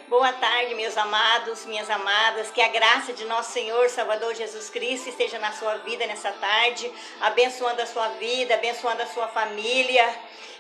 Boa tarde, meus amados, minhas amadas. Que a graça de nosso Senhor Salvador Jesus Cristo esteja na sua vida nessa tarde, abençoando a sua vida, abençoando a sua família.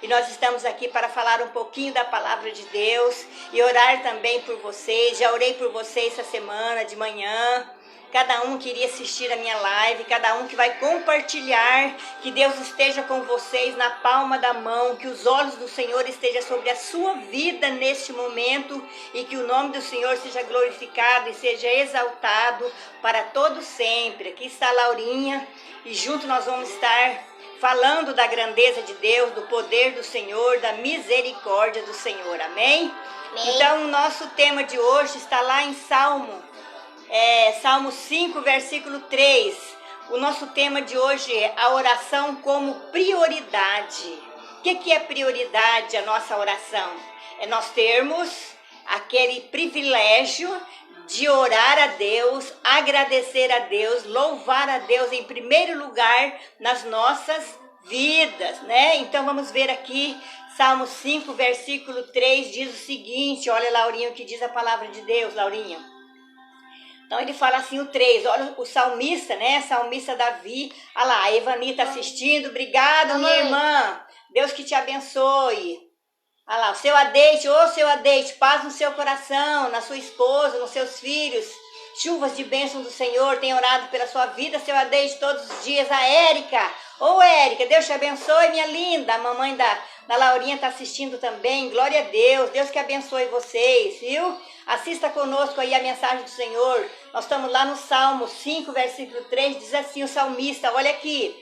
E nós estamos aqui para falar um pouquinho da palavra de Deus e orar também por vocês. Já orei por vocês essa semana de manhã. Cada um que iria assistir a minha live, cada um que vai compartilhar, que Deus esteja com vocês na palma da mão, que os olhos do Senhor estejam sobre a sua vida neste momento e que o nome do Senhor seja glorificado e seja exaltado para todo sempre. Aqui está a Laurinha e junto nós vamos estar falando da grandeza de Deus, do poder do Senhor, da misericórdia do Senhor. Amém? Amém. Então o nosso tema de hoje está lá em Salmo 5, versículo 3. O nosso tema de hoje é a oração como prioridade. O que é prioridade, a nossa oração? É nós termos aquele privilégio de orar a Deus, agradecer a Deus, louvar a Deus em primeiro lugar nas nossas vidas, né? Então vamos ver aqui, Salmo 5, versículo 3 diz o seguinte, olha, Laurinha, o que diz a palavra de Deus, Laurinha. Então ele fala assim, o 3, olha o salmista, né? Salmista Davi. Olha lá, a Evani está assistindo. Obrigado, minha irmã. Deus que te abençoe. Olha lá, o seu Adeite, seu Adeite, paz no seu coração, na sua esposa, nos seus filhos. Chuvas de bênção do Senhor, tem orado pela sua vida, seu Adeite, todos os dias. A Érica, Érica, Deus te abençoe, minha linda. A mamãe da Laurinha está assistindo também. Glória a Deus, Deus que abençoe vocês, viu? Assista conosco aí a mensagem do Senhor. Nós estamos lá no Salmo 5, versículo 3, diz assim o salmista, olha aqui.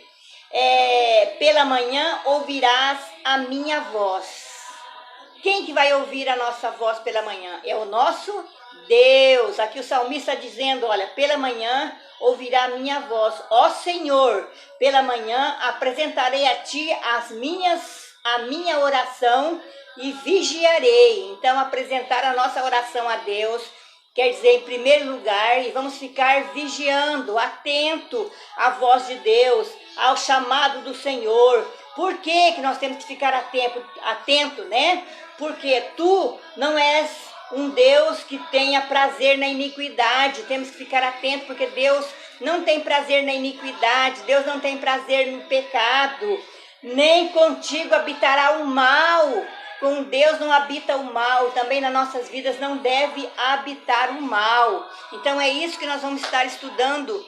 Pela manhã ouvirás a minha voz. Quem que vai ouvir a nossa voz pela manhã? É o nosso Deus. Aqui o salmista está dizendo, olha, pela manhã ouvirá a minha voz. Ó Senhor, pela manhã apresentarei a Ti a minha oração e vigiarei. Então, apresentar a nossa oração a Deus quer dizer, em primeiro lugar, e vamos ficar vigiando, atento à voz de Deus, ao chamado do Senhor. Por que nós temos que ficar atento, né? Porque Tu não és um Deus que tenha prazer na iniquidade. Temos que ficar atento, porque Deus não tem prazer na iniquidade, Deus não tem prazer no pecado, nem contigo habitará o mal. Com Deus não habita o mal, também nas nossas vidas não deve habitar o mal. Então é isso que nós vamos estar estudando,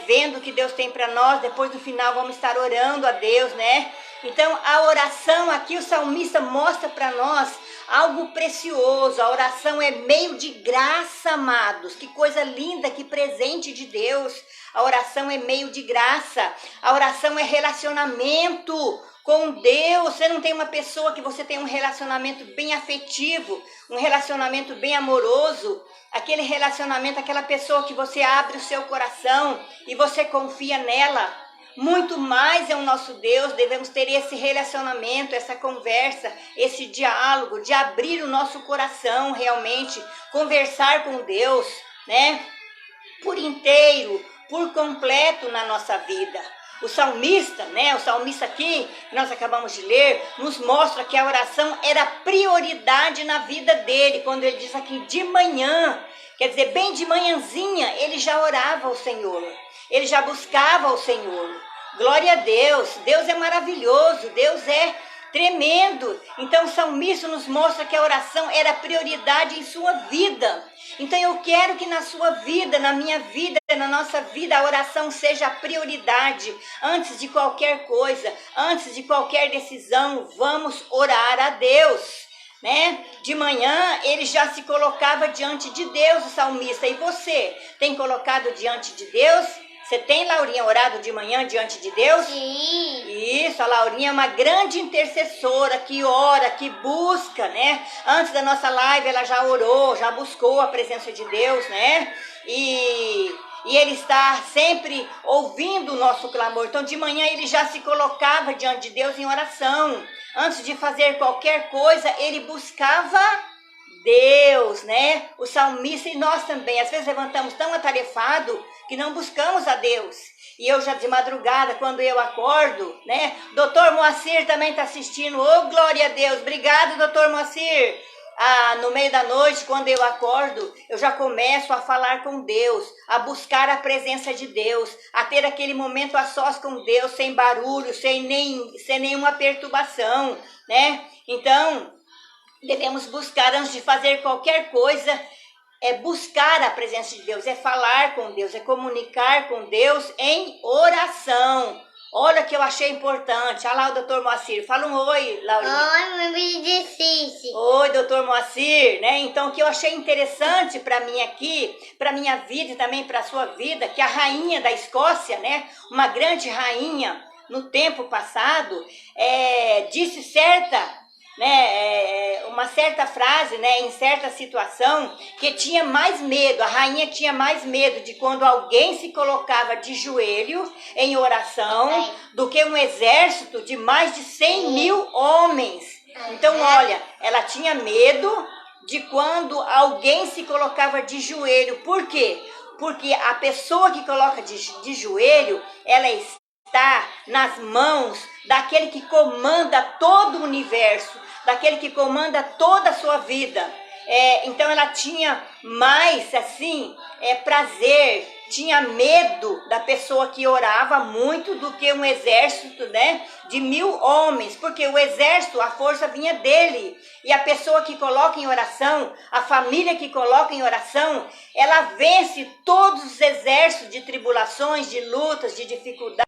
vendo o que Deus tem para nós. Depois do final vamos estar orando a Deus, né? Então a oração aqui, o salmista mostra para nós algo precioso. A oração é meio de graça, amados. Que coisa linda, que presente de Deus. A oração é meio de graça. A oração é relacionamento com Deus. Você não tem uma pessoa que você tem um relacionamento bem afetivo, um relacionamento bem amoroso, aquele relacionamento, aquela pessoa que você abre o seu coração e você confia nela. Muito mais é o nosso Deus. Devemos ter esse relacionamento, essa conversa, esse diálogo, de abrir o nosso coração realmente, conversar com Deus, né? Por inteiro, por completo na nossa vida. O salmista, né? O salmista aqui, que nós acabamos de ler, nos mostra que a oração era prioridade na vida dele. Quando ele diz aqui de manhã, quer dizer, bem de manhãzinha, ele já orava ao Senhor. Ele já buscava ao Senhor. Glória a Deus. Deus é maravilhoso. Deus é tremendo. Então o salmista nos mostra que a oração era prioridade em sua vida. Então eu quero que na sua vida, na minha vida, na nossa vida, a oração seja a prioridade. Antes de qualquer coisa, antes de qualquer decisão, vamos orar a Deus, né? De manhã ele já se colocava diante de Deus, o salmista. E você tem colocado diante de Deus? Você tem, Laurinha, orado de manhã diante de Deus? Sim. Isso, a Laurinha é uma grande intercessora que ora, que busca, né? Antes da nossa live ela já orou, já buscou a presença de Deus, né? E ele está sempre ouvindo o nosso clamor. Então de manhã ele já se colocava diante de Deus em oração. Antes de fazer qualquer coisa, ele buscava Deus, né? O salmista e nós também. Às vezes levantamos tão atarefado que não buscamos a Deus. E eu já de madrugada, quando eu acordo, né? Doutor Moacir também está assistindo. Glória a Deus. Obrigado, doutor Moacir. no meio da noite, quando eu acordo, eu já começo a falar com Deus, a buscar a presença de Deus, a ter aquele momento a sós com Deus, sem barulho, sem nenhuma perturbação, né? Então, devemos buscar antes de fazer qualquer coisa, é buscar a presença de Deus, é falar com Deus, é comunicar com Deus em oração. Olha o que eu achei importante. Olha lá o doutor Moacir. Fala um oi, Laurinha. Oi, meu exercício. Oi, doutor Moacir, né? Então, o que eu achei interessante para mim aqui, para minha vida e também para a sua vida, que a rainha da Escócia, né? Uma grande rainha no tempo passado, disse uma certa frase, né, em certa situação, que tinha mais medo, a rainha tinha mais medo de quando alguém se colocava de joelho em oração do que um exército de mais de 100 mil homens. Então, olha, ela tinha medo de quando alguém se colocava de joelho. Por quê? Porque a pessoa que coloca de joelho, ela está nas mãos daquele que comanda todo o universo, daquele que comanda toda a sua vida. Então ela tinha mais, assim, prazer, tinha medo da pessoa que orava muito do que um exército, né, de 1000 homens, porque o exército, a força vinha dele. E a pessoa que coloca em oração, a família que coloca em oração, ela vence todos os exércitos de tribulações, de lutas, de dificuldades,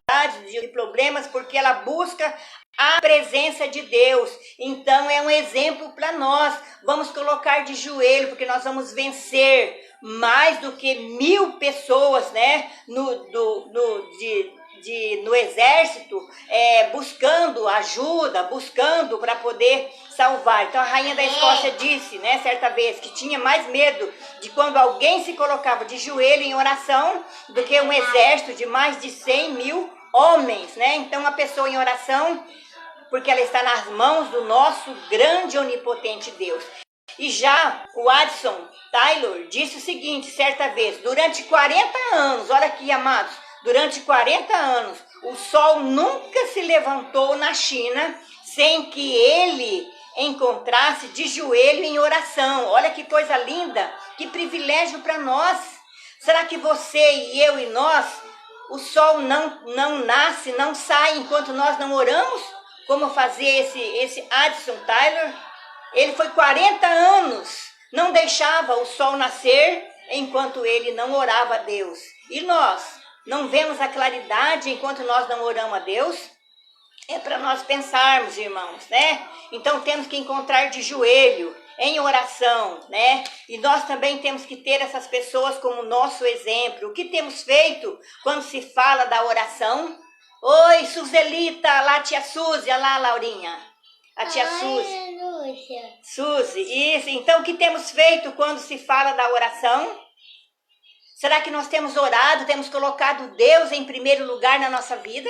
de problemas, porque ela busca a presença de Deus. Então é um exemplo para nós. Vamos colocar de joelho, porque nós vamos vencer mais do que 1000 pessoas, né, no exército, buscando ajuda, buscando para poder salvar. Então a rainha da Escócia disse, né, certa vez, que tinha mais medo de quando alguém se colocava de joelho em oração do que um exército de mais de 100 mil homens, né? Então a pessoa em oração, porque ela está nas mãos do nosso grande e onipotente Deus. E já o Addison Taylor disse o seguinte, certa vez, durante 40 anos, olha aqui, amados, durante 40 anos, o sol nunca se levantou na China sem que ele encontrasse de joelho em oração. Olha que coisa linda, que privilégio para nós. Será que você e eu e nós, o sol não nasce, não sai enquanto nós não oramos? Como fazia esse Addison Taylor? Ele foi 40 anos, não deixava o sol nascer enquanto ele não orava a Deus. E nós não vemos a claridade enquanto nós não oramos a Deus? É para nós pensarmos, irmãos, né? Então temos que encontrar de joelho, em oração, né? E nós também temos que ter essas pessoas como nosso exemplo. O que temos feito quando se fala da oração? Oi, Suzelita, lá tia Suzy, olha lá, Laurinha. A tia Suzy. Suzy, isso. Então, o que temos feito quando se fala da oração? Será que nós temos orado, temos colocado Deus em primeiro lugar na nossa vida?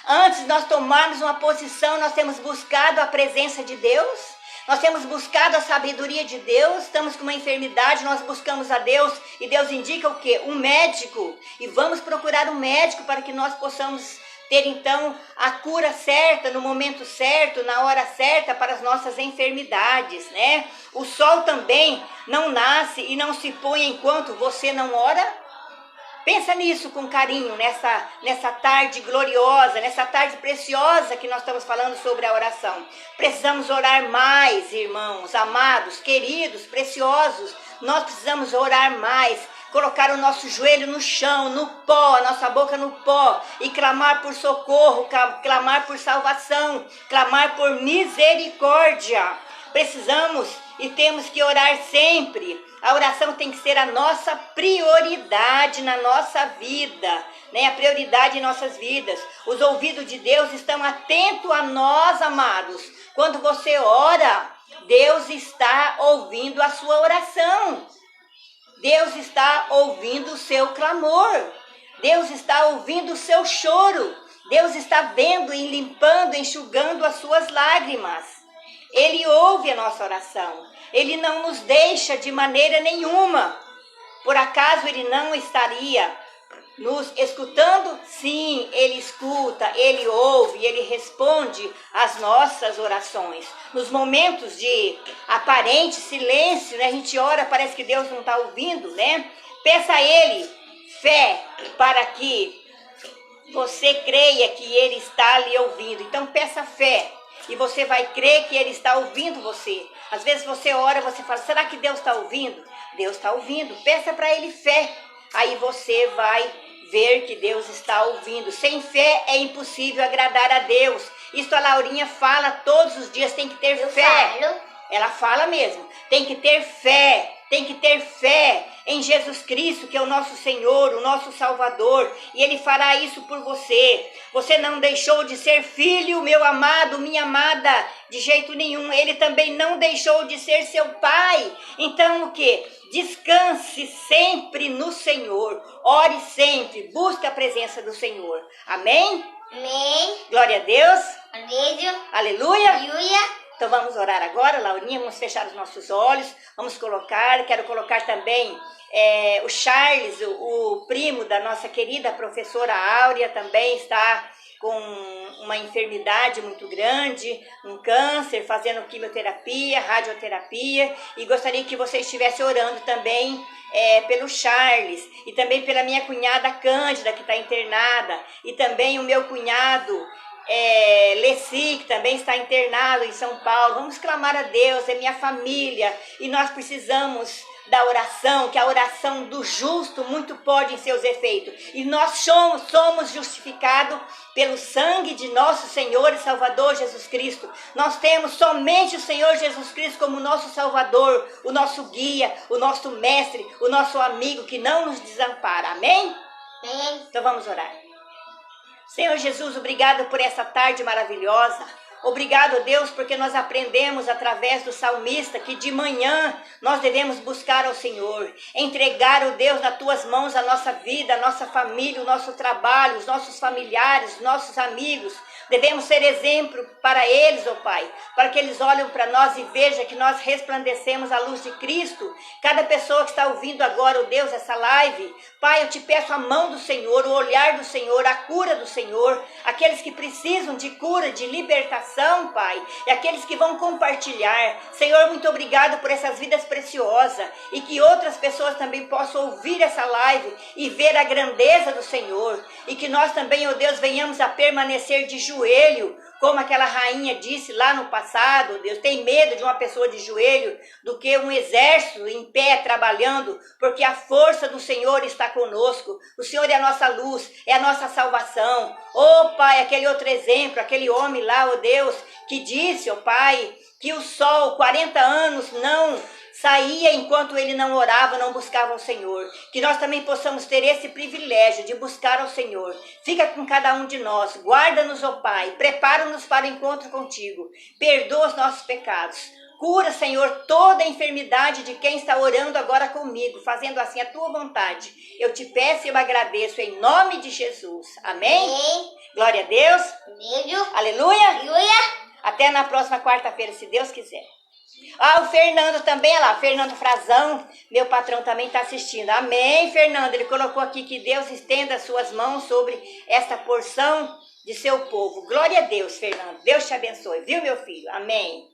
Antes de nós tomarmos uma posição, nós temos buscado a presença de Deus? Nós temos buscado a sabedoria de Deus? Estamos com uma enfermidade, nós buscamos a Deus e Deus indica o quê? Um médico. E vamos procurar um médico para que nós possamos ter então a cura certa, no momento certo, na hora certa para as nossas enfermidades, né? O sol também não nasce e não se põe enquanto você não ora. Pensa nisso com carinho, nessa tarde gloriosa, nessa tarde preciosa que nós estamos falando sobre a oração. Precisamos orar mais, irmãos, amados, queridos, preciosos. Nós precisamos orar mais, colocar o nosso joelho no chão, no pó, a nossa boca no pó e clamar por socorro, clamar por salvação, clamar por misericórdia. Precisamos e temos que orar sempre. A oração tem que ser a nossa prioridade na nossa vida, né? A prioridade em nossas vidas. Os ouvidos de Deus estão atentos a nós, amados. Quando você ora, Deus está ouvindo a sua oração. Deus está ouvindo o seu clamor. Deus está ouvindo o seu choro. Deus está vendo e limpando, enxugando as suas lágrimas. Ele ouve a nossa oração. Ele não nos deixa de maneira nenhuma. Por acaso ele não estaria nos escutando? Sim, Ele escuta, Ele ouve, Ele responde às nossas orações. Nos momentos de aparente silêncio, né, a gente ora, parece que Deus não está ouvindo, né? Peça a Ele fé para que você creia que Ele está lhe ouvindo. Então peça fé e você vai crer que Ele está ouvindo você. Às vezes você ora, você fala, será que Deus está ouvindo? Deus está ouvindo. Peça para Ele fé. Aí você vai ver que Deus está ouvindo. Sem fé é impossível agradar a Deus. Isso a Laurinha fala todos os dias, tem que ter fé. Ela fala mesmo, tem que ter fé. Tem que ter fé em Jesus Cristo, que é o nosso Senhor, o nosso Salvador, e Ele fará isso por você. Você não deixou de ser filho, meu amado, minha amada, de jeito nenhum. Ele também não deixou de ser seu pai. Então o que? Descanse sempre no Senhor. Ore sempre, busque a presença do Senhor. Amém? Amém. Glória a Deus. Amém. Aleluia. Aleluia. Então vamos orar agora, Laurinha, vamos fechar os nossos olhos, quero colocar também o Charles, o primo da nossa querida professora Áurea, também está com uma enfermidade muito grande, um câncer, fazendo quimioterapia, radioterapia, e gostaria que você estivesse orando também pelo Charles, e também pela minha cunhada Cândida, que está internada, e também o meu cunhado Leci, que também está internado em São Paulo. Vamos clamar a Deus, é minha família, e nós precisamos da oração, que a oração do justo muito pode em seus efeitos, e nós somos justificados pelo sangue de nosso Senhor e Salvador Jesus Cristo. Nós temos somente o Senhor Jesus Cristo como nosso Salvador, o nosso guia, o nosso mestre, o nosso amigo que não nos desampara. Amém? Amém. Então vamos orar. Senhor Jesus, obrigado por essa tarde maravilhosa. Obrigado, Deus, porque nós aprendemos através do salmista que de manhã nós devemos buscar ao Senhor, entregar, ó Deus, nas tuas mãos a nossa vida, a nossa família, o nosso trabalho, os nossos familiares, os nossos amigos. Devemos ser exemplo para eles, ó Pai, para que eles olhem para nós e vejam que nós resplandecemos a luz de Cristo. Cada pessoa que está ouvindo agora, ó Deus, essa live, Pai, eu te peço a mão do Senhor, o olhar do Senhor, a cura do Senhor, aqueles que precisam de cura, de libertação, Pai, e aqueles que vão compartilhar. Senhor, muito obrigado por essas vidas preciosas, e que outras pessoas também possam ouvir essa live e ver a grandeza do Senhor, e que nós também, ó Deus, venhamos a permanecer de joelho, como aquela rainha disse lá no passado. Deus, tem medo de uma pessoa de joelho do que um exército em pé trabalhando, porque a força do Senhor está conosco. O Senhor é a nossa luz, é a nossa salvação. Oh Pai, aquele outro exemplo, aquele homem lá, oh Deus, que disse, oh Pai, que o sol 40 anos não saía enquanto ele não orava, não buscava o Senhor. Que nós também possamos ter esse privilégio de buscar ao Senhor. Fica com cada um de nós, guarda-nos, ó Pai, prepara-nos para o encontro contigo, perdoa os nossos pecados. Cura, Senhor, toda a enfermidade de quem está orando agora comigo, fazendo assim a tua vontade. Eu te peço e eu agradeço em nome de Jesus. Amém? Amém. Glória a Deus. Beijo. Aleluia. Aleluia. Até na próxima quarta-feira, se Deus quiser. Ah, o Fernando também, olha lá, Fernando Frazão, meu patrão também está assistindo. Amém, Fernando, ele colocou aqui que Deus estenda as suas mãos sobre esta porção de seu povo. Glória a Deus, Fernando, Deus te abençoe, viu, meu filho? Amém.